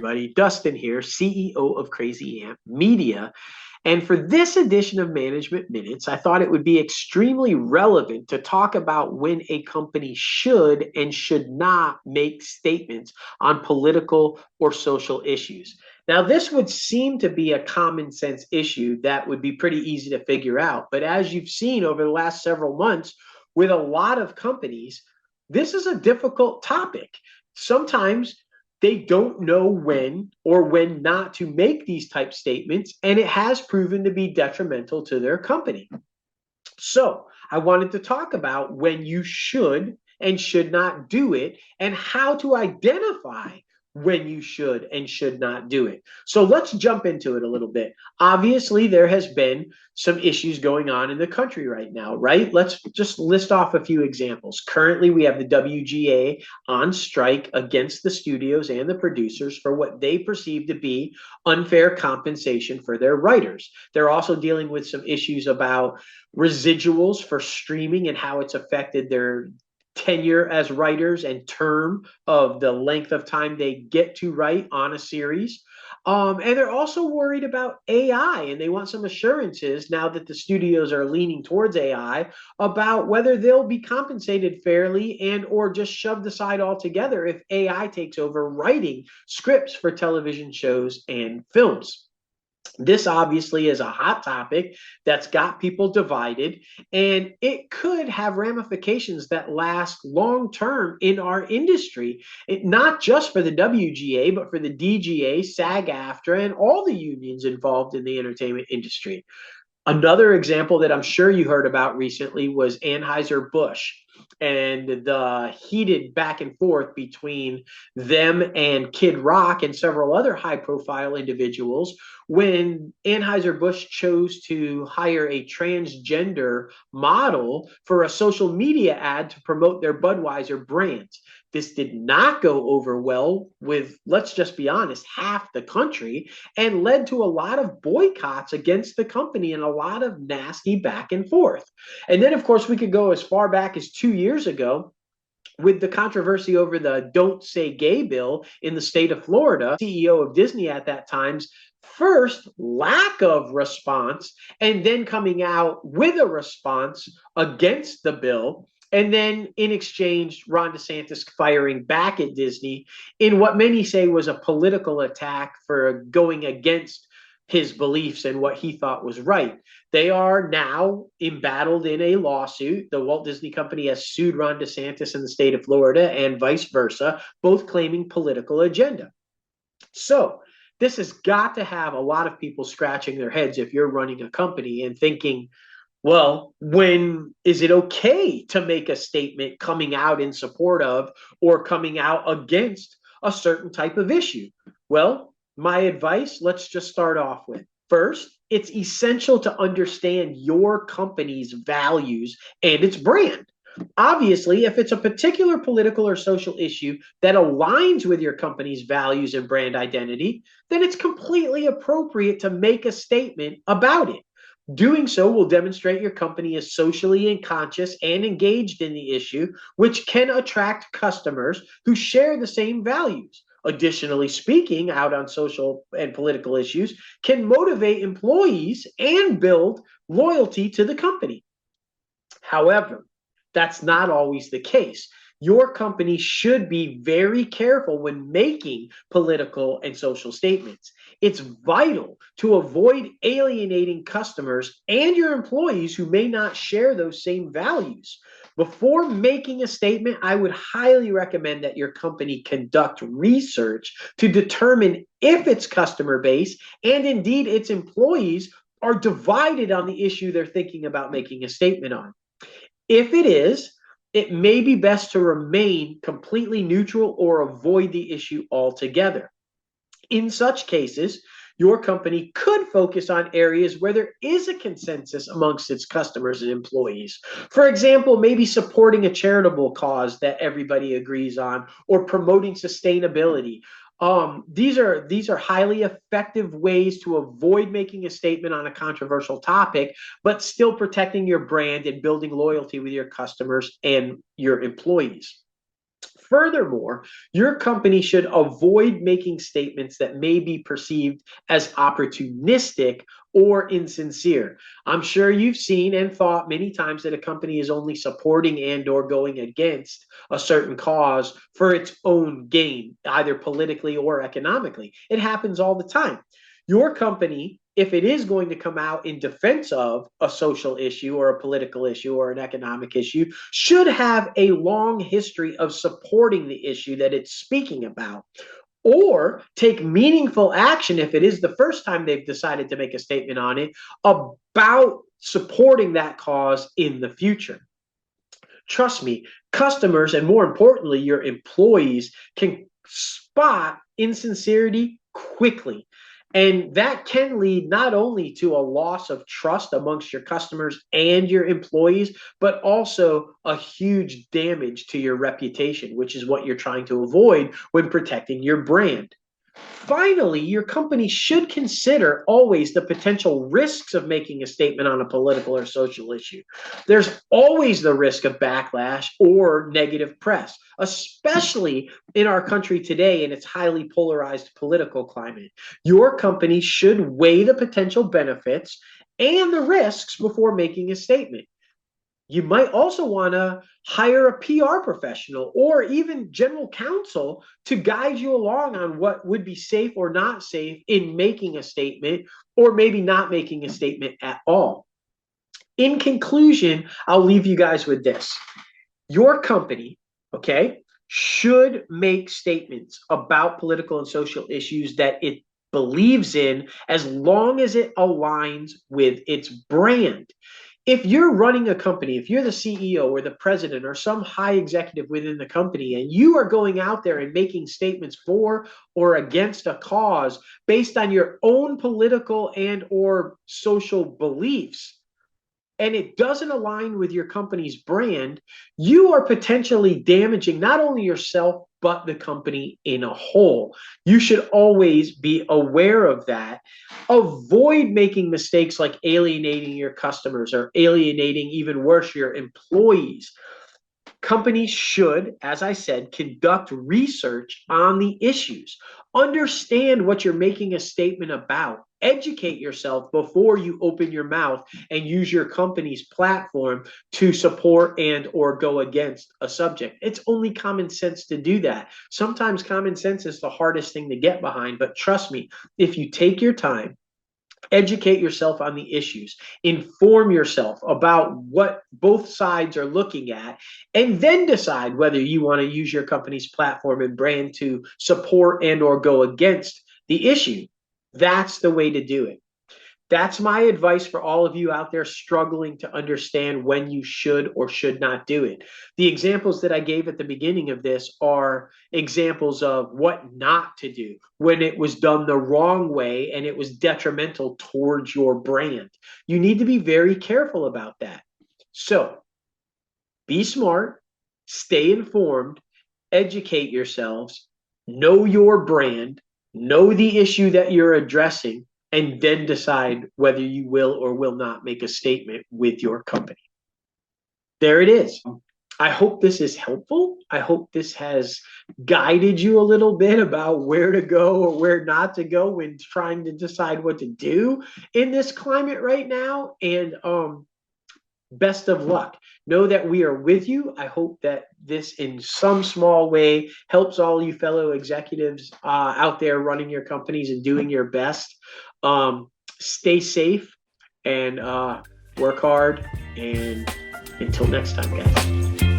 everybody. Dustin here, CEO of Crazy Ant Media. And for this edition of Management Minutes, I thought it would be extremely relevant to talk about when a company should and should not make statements on political or social issues. Now, this would seem to be a common sense issue that would be pretty easy to figure out. But as you've seen over the last several months with a lot of companies, this is a difficult topic. Sometimes they don't know when or when not to make these type statements, and it has proven to be detrimental to their company. So I wanted to talk about when you should and should not do it and how to identify when you should and should not do it. So let's jump into it a little bit. Obviously, there has been some issues going on in the country right now, right? Let's just list off a few examples. Currently, we have the WGA on strike against the studios and the producers for what they perceive to be unfair compensation for their writers. They're also dealing with some issues about residuals for streaming and how it's affected their tenure as writers and term of the length of time they get to write on a series. And they're also worried about AI, and they want some assurances now that the studios are leaning towards AI about whether they'll be compensated fairly and or just shoved aside altogether if AI takes over writing scripts for television shows and films. This obviously is a hot topic that's got people divided, and it could have ramifications that last long term in our industry, not just for the WGA, but for the DGA, SAG-AFTRA, and all the unions involved in the entertainment industry. Another example that I'm sure you heard about recently was Anheuser-Busch and the heated back and forth between them and Kid Rock and several other high-profile individuals when Anheuser-Busch chose to hire a transgender model for a social media ad to promote their Budweiser brand. This did not go over well with, let's just be honest, half the country, and led to a lot of boycotts against the company and a lot of nasty back and forth. And then, of course, we could go as far back as 2 years ago with the controversy over the Don't Say Gay bill in the state of Florida. CEO of Disney at that time's first lack of response, and then coming out with a response against the bill. And then in exchange, Ron DeSantis firing back at Disney in what many say was a political attack for going against his beliefs and what he thought was right. They are now embattled in a lawsuit. The Walt Disney Company has sued Ron DeSantis in the state of Florida and vice versa, both claiming political agenda. So this has got to have a lot of people scratching their heads if you're running a company and thinking, well, when is it okay to make a statement coming out in support of or coming out against a certain type of issue? Well, my advice, let's just start off with. First, it's essential to understand your company's values and its brand. Obviously, if it's a particular political or social issue that aligns with your company's values and brand identity, then it's completely appropriate to make a statement about it. Doing so will demonstrate your company is socially conscious and engaged in the issue, which can attract customers who share the same values. Additionally, speaking out on social and political issues can motivate employees and build loyalty to the company. However, that's not always the case. Your company should be very careful when making political and social statements. It's vital to avoid alienating customers and your employees who may not share those same values. Before making a statement, I would highly recommend that your company conduct research to determine if its customer base and indeed its employees are divided on the issue they're thinking about making a statement on. If it is, it may be best to remain completely neutral or avoid the issue altogether. In such cases, your company could focus on areas where there is a consensus amongst its customers and employees. For example, maybe supporting a charitable cause that everybody agrees on or promoting sustainability. These are highly effective ways to avoid making a statement on a controversial topic, but still protecting your brand and building loyalty with your customers and your employees. Furthermore, your company should avoid making statements that may be perceived as opportunistic or insincere. I'm sure you've seen and thought many times that a company is only supporting and or going against a certain cause for its own gain, either politically or economically. It happens all the time. Your company, if it is going to come out in defense of a social issue or a political issue or an economic issue, should have a long history of supporting the issue that it's speaking about, or take meaningful action if it is the first time they've decided to make a statement on it about supporting that cause in the future. Trust me, customers and more importantly, your employees can spot insincerity quickly. And that can lead not only to a loss of trust amongst your customers and your employees, but also a huge damage to your reputation, which is what you're trying to avoid when protecting your brand. Finally, your company should consider always the potential risks of making a statement on a political or social issue. There's always the risk of backlash or negative press, especially in our country today in its highly polarized political climate. Your company should weigh the potential benefits and the risks before making a statement. You might also want to hire a PR professional or even general counsel to guide you along on what would be safe or not safe in making a statement, or maybe not making a statement at all. In conclusion, I'll leave you guys with this. Your company, okay, should make statements about political and social issues that it believes in, as long as it aligns with its brand. If you're running a company, if you're the CEO or the president or some high executive within the company, and you are going out there and making statements for or against a cause based on your own political and or social beliefs, and it doesn't align with your company's brand, you are potentially damaging not only yourself, but the company in a whole. You should always be aware of that. Avoid making mistakes like alienating your customers or alienating, even worse, your employees. Companies should, as I said, conduct research on the issues. Understand what you're making a statement about. Educate yourself before you open your mouth and use your company's platform to support and or go against a subject. It's only common sense to do that. Sometimes common sense is the hardest thing to get behind, but trust me, if you take your time, educate yourself on the issues, inform yourself about what both sides are looking at, and then decide whether you want to use your company's platform and brand to support and or go against the issue. That's the way to do it. That's my advice for all of you out there struggling to understand when you should or should not do it. The examples that I gave at the beginning of this are examples of what not to do when it was done the wrong way and it was detrimental towards your brand. You need to be very careful about that. So be smart, stay informed, educate yourselves, know your brand, know the issue that you're addressing, and then decide whether you will or will not make a statement with your company. There it is. I hope this is helpful. I hope this has guided you a little bit about where to go or where not to go when trying to decide what to do in this climate right now. And best of luck. Know that we are with you. I hope that this in some small way helps all you fellow executives out there running your companies and doing your best. Stay safe and work hard. And until next time, guys.